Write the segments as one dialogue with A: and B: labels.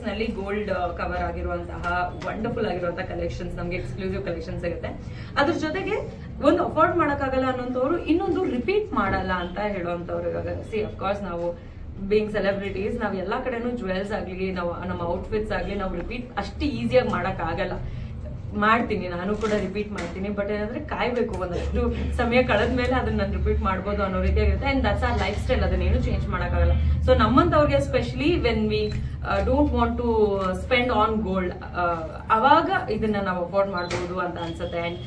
A: ನಲ್ಲಿ gold cover ಆಗಿರುವಂತಹ wonderful ಆಗಿರುವಂತಹ ಕಲೆಕ್ಷನ್ಸ್, ನಮ್ಗೆ ಎಕ್ಸ್ಕ್ಲೂಸಿವ್ ಕಲೆಕ್ಷನ್ ಸಿಗುತ್ತೆ. ಅದ್ರ ಜೊತೆಗೆ ಒಂದು ಅಫೋರ್ಡ್ ಮಾಡಕ್ಕಾಗಲ್ಲ ಅನ್ನೋಂಥವ್ರು ಇನ್ನೊಂದು ರಿಪೀಟ್ ಮಾಡಲ್ಲ ಅಂತ ಹೇಳುವಂತವ್ರು. ಇವಾಗ ಸಿ ಅಫ್ಕೋರ್ಸ್ ನಾವು ಬೀಯಿಂಗ್ ಸೆಲೆಬ್ರಿಟೀಸ್, ನಾವು ಎಲ್ಲಾ ಕಡೆನೂ ಜ್ಯುವೆಲ್ಸ್ ಆಗ್ಲಿ, ನಾವು ನಮ್ಮ ಔಟ್ಫಿಟ್ಸ್ ಆಗ್ಲಿ, ನಾವು ರಿಪೀಟ್ ಅಷ್ಟು ಈಸಿಯಾಗಿ ಮಾಡಕ್ ಆಗಲ್ಲ. ಮಾಡ್ತೀನಿ, ನಾನು ಕೂಡ ರಿಪೀಟ್ ಮಾಡ್ತೀನಿ. ಬಟ್ ಏನಂದ್ರೆ ಕಾಯ್ಬೇಕು, ಒಂದಷ್ಟು ಸಮಯ ಕಳೆದ್ಮೇಲೆ ಅದನ್ನ ನಾನು ರಿಪೀಟ್ ಮಾಡ್ಬೋದು ಅನ್ನೋ ರೀತಿಯಾಗಿರುತ್ತೆ. And that's our lifestyle, ಅದನ್ನೇನು ಚೇಂಜ್ ಮಾಡಕ್ಕಾಗಲ್ಲ. ಸೊ ನಮ್ಮಂತವ್ರಿಗೆ especially when we don't want to spend on gold, ಅವಾಗ ಇದನ್ನ ನಾವು ಅಫೋರ್ಡ್ ಮಾಡಬಹುದು ಅಂತ ಅನ್ಸುತ್ತೆ. ಅಂಡ್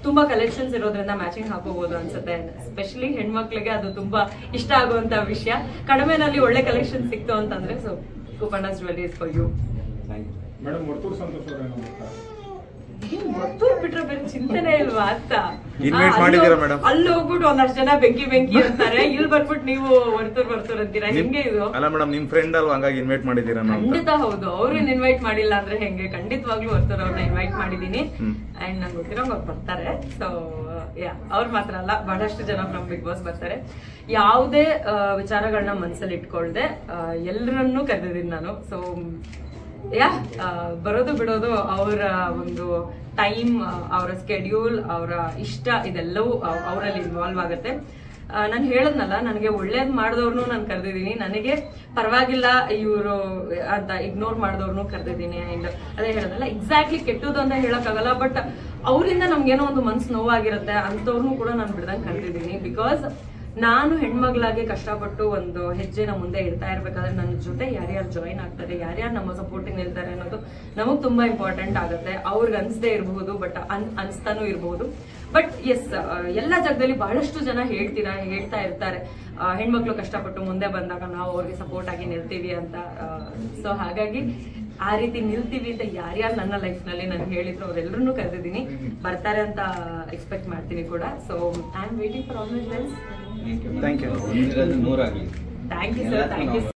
A: ತುಂಬಾ ಕಲೆಕ್ಷನ್ಸ್ ಇರೋದ್ರಿಂದ ಮ್ಯಾಚಿಂಗ್ ಹಾಕೋಬಹುದು ಅನ್ಸುತ್ತೆ. ಎಸ್ಪೆಷಲಿ ಹೆಣ್ಮಕ್ಳಿಗೆ ಅದು ತುಂಬಾ ಇಷ್ಟ ಆಗುವಂತ ವಿಷಯ. ಕಡಿಮೆನಲ್ಲಿ ಒಳ್ಳೆ ಕಲೆಕ್ಷನ್ ಸಿಕ್ತು ಅಂತಂದ್ರೆ so Kupannas jewelleries for you.
B: Madam Varthur Santhosh ಅವರೇ
A: ವರ್ತೂರ್ ಬಿಟ್ರೆ ಬೇರೆ ಚಿಂತನೆ ಇಲ್ವಾ ಅಂತ ಅಲ್ಲಿ ಹೋಗ್ಬಿಟ್ಟು ಒಂದಷ್ಟು ಜನ ಬೆಂಕಿ ಅಂತಾರೆ, ಇಲ್ಲಿ ಬರ್ಬಿಟ್ಟು ನೀವು ವರ್ತೂರ್ ಅಂತೀರಾ, ಹೆಂಗೆ ಇದು?
C: ಅಲ್ಲ ಮೇಡಮ್, ನಿಮ್ ಫ್ರೆಂಡ್ ಅಲ್ವಾ, ಹಂಗಾಗಿ ಇನ್ವೈಟ್ ಮಾಡಿದೀರಾ?
A: ಖಂಡಿತ ಹೌದು, ಅವ್ರನ್ನ ಇನ್ವೈಟ್ ಮಾಡಿಲ್ಲ ಅಂದ್ರೆ ಹೆಂಗೆ, ಖಂಡಿತವಾಗ್ಲೂ ವರ್ತೂರ್ ಅವ್ರನ್ನ ಇನ್ವೈಟ್ ಮಾಡಿದೀನಿ. ಅಂಡ್ ನಂಗೆ ಗೊತ್ತಿರೋಂಗ್ ಅವ್ರು ಬರ್ತಾರೆ. ಸೊ ಅವ್ರು ಮಾತ್ರ ಅಲ್ಲ, ಬಹಳಷ್ಟು ಜನ ಫ್ರಮ್ ಬಿಗ್ ಬಾಸ್ ಬರ್ತಾರೆ. ಯಾವುದೇ ವಿಚಾರಗಳನ್ನ ಮನಸ್ಸಲ್ಲಿ ಇಟ್ಕೊಳ್ದೆ ಎಲ್ಲರನ್ನೂ ಕರೆದಿದ್ದೀನಿ ನಾನು. ಸೊ ಬರೋದು ಬಿಡೋದು ಅವರ ಒಂದು ಟೈಮ್, ಅವರ ಸ್ಕೆಡ್ಯೂಲ್, ಅವರ ಇಷ್ಟ, ಇದೆಲ್ಲವೂ ಅವರಲ್ಲಿ ಇನ್ವಾಲ್ವ್ ಆಗುತ್ತೆ. ನಾನು ಹೇಳದ್ನಲ್ಲ, ನನಗೆ ಒಳ್ಳೇದ್ ಮಾಡಿದವ್ರನ್ನು ನಾನು ಕರೆದಿದ್ದೀನಿ, ನನಗೆ ಪರವಾಗಿಲ್ಲ ಇವರು ಅಂತ ಇಗ್ನೋರ್ ಮಾಡಿದವ್ರನ್ನು ಕರೆದಿದ್ದೀನಿ. ಅಂಡ್ ಅದೇ ಹೇಳೋದಲ್ಲ, ಎಕ್ಸಾಕ್ಟ್ಲಿ ಕೆಟ್ಟದ್ದು ಅಂತ ಹೇಳಕ್ಕಾಗಲ್ಲ, ಬಟ್ ಅವರಿಂದ ನಮ್ಗೇನೋ ಒಂದು ಮನ್ಸು ನೋವಾಗಿರುತ್ತೆ, ಅಂಥವ್ರನ್ನೂ ಕೂಡ ನಾನು ಬಿಡ್ದಂಗೆ ಕರೆದಿದ್ದೀನಿ. ಬಿಕಾಸ್ ನಾನು ಹೆಣ್ಮಗಳಾಗಿ ಕಷ್ಟಪಟ್ಟು ಒಂದು ಹೆಜ್ಜೆನ ಮುಂದೆ ಇಡ್ತಾ ಇರ್ಬೇಕಾದ್ರೆ ನನ್ನ ಜೊತೆ ಯಾರ್ಯಾರು ಜಾಯಿನ್ ಆಗ್ತಾರೆ, ಯಾರ್ಯಾರು ನಮ್ಮ ಸಪೋರ್ಟಿಂಗ್ ನಿಲ್ತಾರೆ ಅನ್ನೋದು ನಮಗ್ ತುಂಬಾ ಇಂಪಾರ್ಟೆಂಟ್ ಆಗುತ್ತೆ. ಅವ್ರಿಗೆ ಅನ್ಸದೇ ಇರಬಹುದು, ಬಟ್ ಅನ್ಸ್ತಾನೂ ಇರಬಹುದು. ಬಟ್ ಎಸ್, ಎಲ್ಲ ಜಾಗದಲ್ಲಿ ಬಹಳಷ್ಟು ಜನ ಹೇಳ್ತಾ ಇರ್ತಾರೆ, ಹೆಣ್ಮಕ್ಳು ಕಷ್ಟಪಟ್ಟು ಮುಂದೆ ಬಂದಾಗ ನಾವು ಅವ್ರಿಗೆ ಸಪೋರ್ಟ್ ಆಗಿ ನಿಲ್ತೀವಿ ಅಂತ. ಸೊ ಹಾಗಾಗಿ ಆ ರೀತಿ ನಿಲ್ತೀವಿ ಅಂತ ಯಾರ್ಯಾರು ನನ್ನ ಲೈಫ್ ನಲ್ಲಿ ನನ್ಗೆ ಹೇಳಿದ್ರು ಅವರೆಲ್ಲರನ್ನೂ ಕರೆದಿದ್ದೀನಿ, ಬರ್ತಾರೆ ಅಂತ ಎಕ್ಸ್ಪೆಕ್ಟ್ ಮಾಡ್ತೀನಿ ಕೂಡ. So I am waiting for all my friends.
C: Thank you.
A: Thank you sir, thank you.